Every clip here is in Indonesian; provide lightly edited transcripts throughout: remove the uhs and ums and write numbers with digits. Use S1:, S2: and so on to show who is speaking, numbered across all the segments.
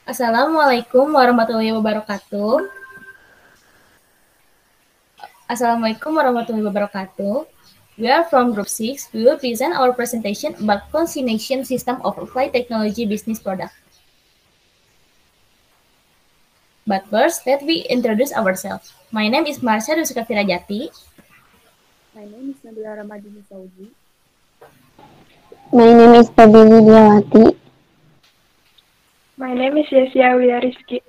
S1: Assalamualaikum warahmatullahi wabarakatuh. Assalamualaikum warahmatullahi wabarakatuh. We are from Group 6. We will present our presentation about consignation system of applied technology business product. But first, let me introduce ourselves. My name is Marsha Rusuka Firajati.
S2: My name is Nabila Ramadini Saudi.
S3: My name is Pabili Diawati.
S4: My name is Yesya Wilarizki.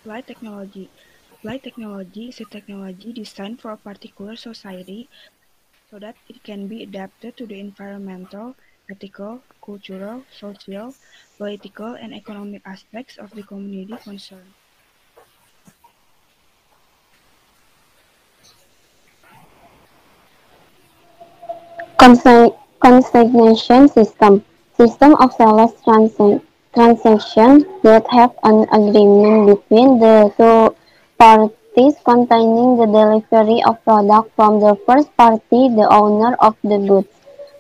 S2: Applied technology. Applied technology is a technology designed for a particular society so that it can be adapted to the environmental, ethical, cultural, social, political, and economic aspects of the community concerned.
S3: Consignation system. System of sales transactions that have an agreement between the two parties containing the delivery of product from the first party, the owner of the goods,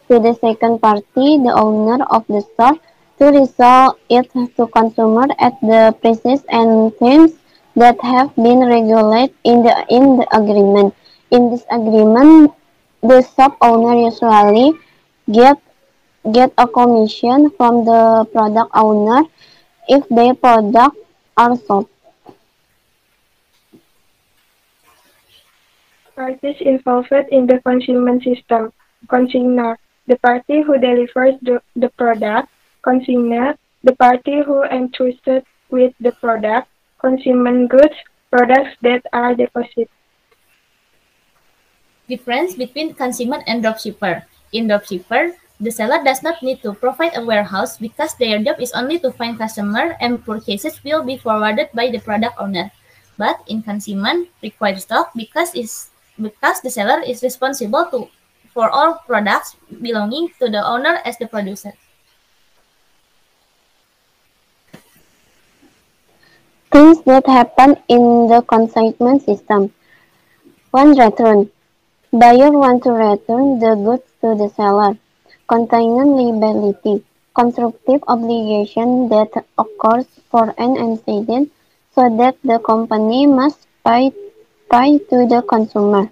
S3: to the second party, the owner of the store, to resell it to consumer at the prices and terms that have been regulated in the agreement. In this agreement, the shop owner usually get get a commission from the product owner if their products are sold.
S4: Parties involved in the consignment system. Consignor, the party who delivers the product. Consignor, the party who entrusted with the product. Consignment goods, products that are deposited.
S1: Difference between consignment and dropshipper. In dropshipper, the seller does not need to provide a warehouse because their job is only to find customer and purchases will be forwarded by the product owner. But in consignment, requires stock because the seller is responsible for all products belonging to the owner as the producer.
S3: Things that happen in the consignment system. 1. Return. Buyer want to return the goods to the seller. Containment liability. Constructive obligation that occurs for an incident so that the company must pay to the consumer.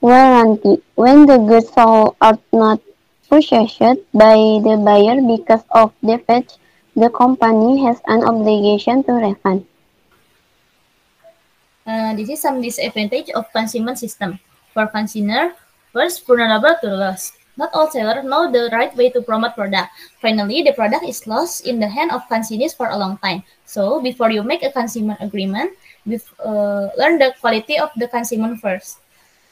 S3: Warranty. When the goods sold are not purchased by the buyer because of defects, the company has an obligation to refund.
S1: This is some disadvantage of consignment system. For consignor, first, vulnerable to loss. Not all sellers know the right way to promote product. Finally, the product is lost in the hand of consignors for a long time. So, before you make a consignment agreement, learn the quality of the consignment first.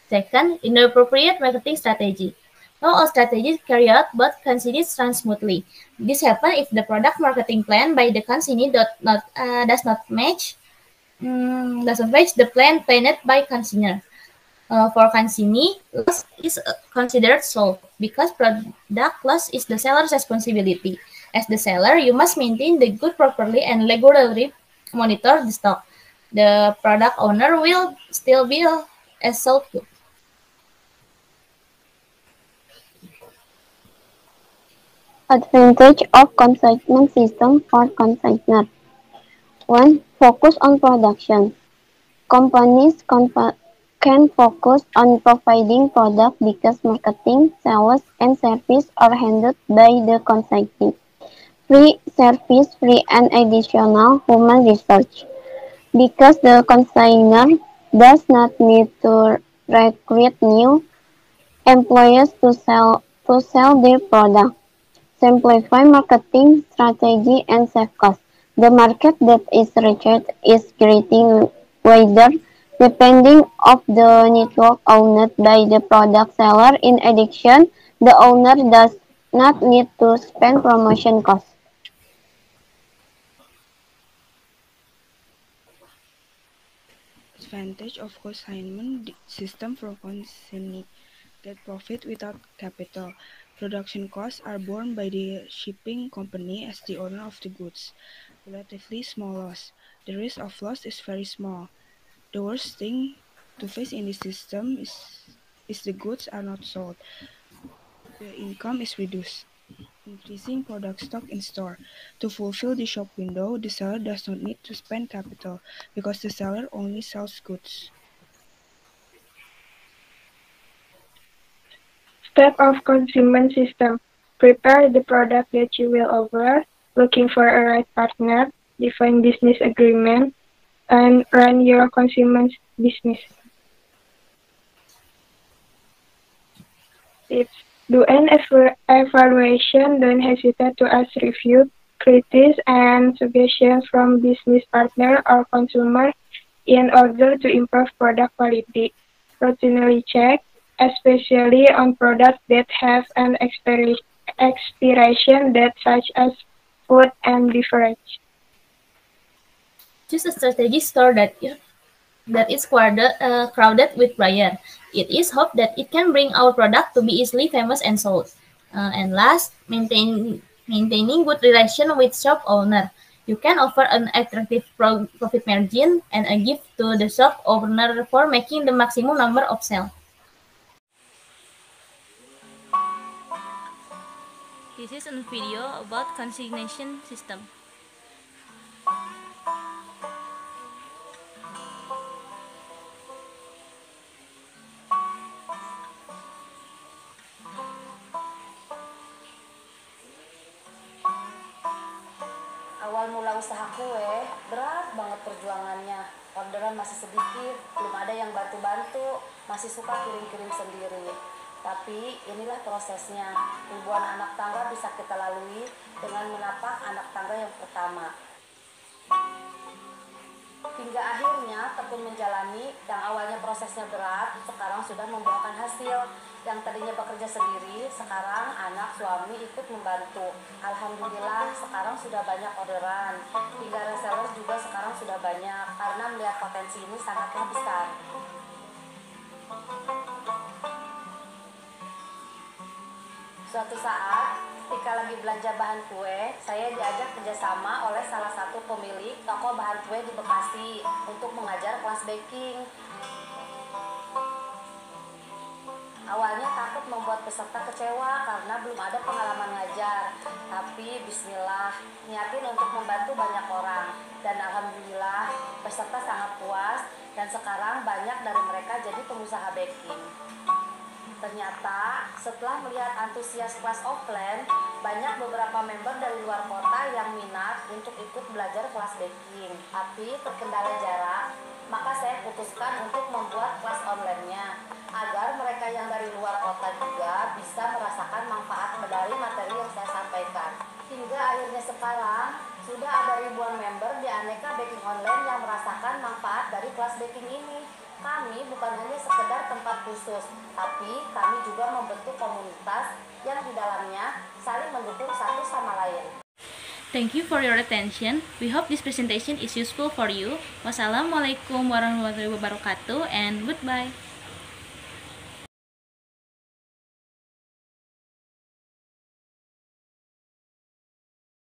S1: Second, inappropriate marketing strategy. Not all strategies carry out, but consignors run smoothly. This happens if the product marketing plan by the consignee does not match doesn't match the plan planned by consignor. For consignee, loss is considered sold because product loss is the seller's responsibility. As the seller, you must maintain the good properly and regularly monitor the stock. The product owner will still be as sold good.
S3: Advantage of consignment system for consignor. 1. Focus on production. Companies can focus on providing product because marketing, sales, and service are handled by the consignee. Free service, free and additional human research. Because the consignor does not need to recruit new employees to sell their product. Simplify marketing strategy and save costs. The market that is reached is getting wider depending of the network owned by the product seller. In addition, the owner does not need to spend promotion costs.
S2: Advantage of consignment system for consignee. Get profit without capital. Production costs are borne by the shipping company as the owner of the goods. Relatively small loss. The risk of loss is very small. The worst thing to face in this system is the goods are not sold. The income is reduced. increasing product stock in store. To fulfill the shop window, the seller does not need to spend capital because the seller only sells goods.
S4: Step of consignment system. Prepare the product that you will offer, looking for a right partner, define business agreement, and run your consignment business. Tips. Do an evaluation. Don't hesitate to ask review, critiques, and suggestions from business partner or consumer in order to improve product quality. Routinely check, especially on products that have an expiration date such as food and beverage.
S1: Choose a strategic store that is crowded with buyers. It is hoped that it can bring our product to be easily famous and sold. And last, maintaining good relation with shop owner. You can offer an attractive profit margin and a gift to the shop owner for making the maximum number of sales. This is a video about consignation system.
S5: Awal mula usaha kue, berat banget perjuangannya. Orderan masih sedikit, belum ada yang bantu-bantu, masih suka kirim-kirim sendiri. Tapi inilah prosesnya, ribuan anak tangga bisa kita lalui dengan menapak anak tangga yang pertama. Hingga akhirnya tekun menjalani, yang awalnya prosesnya berat, sekarang sudah membuahkan hasil. Yang tadinya bekerja sendiri, sekarang anak suami ikut membantu. Alhamdulillah, sekarang sudah banyak orderan. Hingga reseller juga sekarang sudah banyak, karena melihat potensi ini sangatlah besar. Suatu saat, ketika lagi belanja bahan kue, saya diajak kerjasama oleh salah satu pemilik toko bahan kue di Bekasi untuk mengajar kelas baking. Awalnya takut membuat peserta kecewa karena belum ada pengalaman ngajar. Tapi bismillah, niatin untuk membantu banyak orang. Dan alhamdulillah, peserta sangat puas dan sekarang banyak dari mereka jadi pengusaha baking. Ternyata setelah melihat antusias kelas offline, banyak beberapa member dari luar kota yang minat untuk ikut belajar kelas baking. Tapi terkendala jarak, maka saya putuskan untuk membuat kelas online-nya agar mereka yang dari luar kota juga bisa merasakan manfaat dari materi yang saya sampaikan. Hingga akhirnya sekarang sudah ada ribuan member di aneka baking online yang merasakan manfaat dari kelas baking ini. Kami bukan hanya sekedar tempat khusus, tapi kami juga membentuk komunitas yang di dalamnya saling mendukung satu sama lain.
S1: Thank you for your attention. We hope this presentation is useful for you. Wassalamualaikum warahmatullahi wabarakatuh and goodbye.